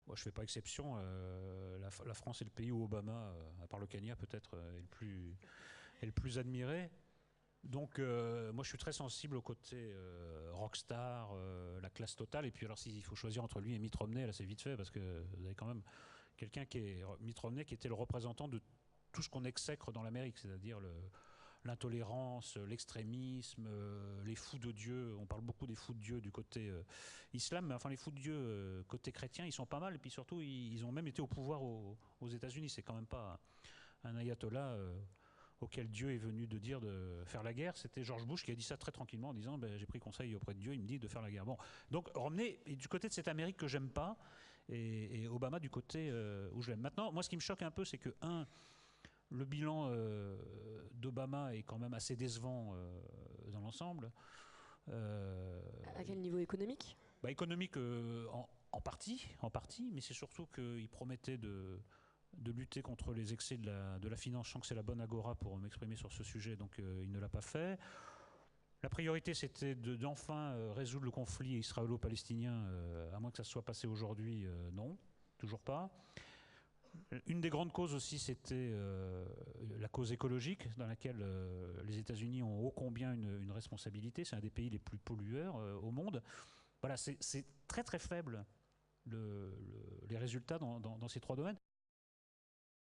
Moi, je fais pas exception. La France est le pays où Obama, à part le Kenya peut-être, est le plus admiré. Donc, moi, je suis très sensible au côté rockstar, la classe totale. Et puis, alors, s'il faut choisir entre lui et Mitt Romney, là, c'est vite fait, parce que vous avez quand même quelqu'un qui est Mitt Romney, qui était le représentant de tout ce qu'on exècre dans l'Amérique, c'est-à-dire l'intolérance, l'extrémisme, les fous de Dieu. On parle beaucoup des fous de Dieu du côté islam, mais enfin les fous de Dieu côté chrétien, ils sont pas mal. Et puis surtout, ils ont même été au pouvoir aux États-Unis. C'est quand même pas un ayatollah auquel Dieu est venu de dire de faire la guerre. C'était George Bush qui a dit ça très tranquillement en disant ben, j'ai pris conseil auprès de Dieu, il me dit de faire la guerre. Bon, donc Romney est du côté de cette Amérique que j'aime pas et Obama du côté où je l'aime. Maintenant, moi ce qui me choque un peu, c'est que le bilan d'Obama est quand même assez décevant dans l'ensemble. Euh, À quel niveau économique? Bah, économique en partie, mais c'est surtout qu'il promettait de lutter contre les excès de la finance. Je sens que c'est la bonne agora pour m'exprimer sur ce sujet, donc il ne l'a pas fait. La priorité, c'était d'enfin résoudre le conflit israélo-palestinien, à moins que ça se soit passé aujourd'hui, non, toujours pas. Une des grandes causes aussi, c'était la cause écologique, dans laquelle les États-Unis ont ô combien une responsabilité. C'est un des pays les plus pollueurs au monde. Voilà, c'est très très faible les résultats dans ces trois domaines.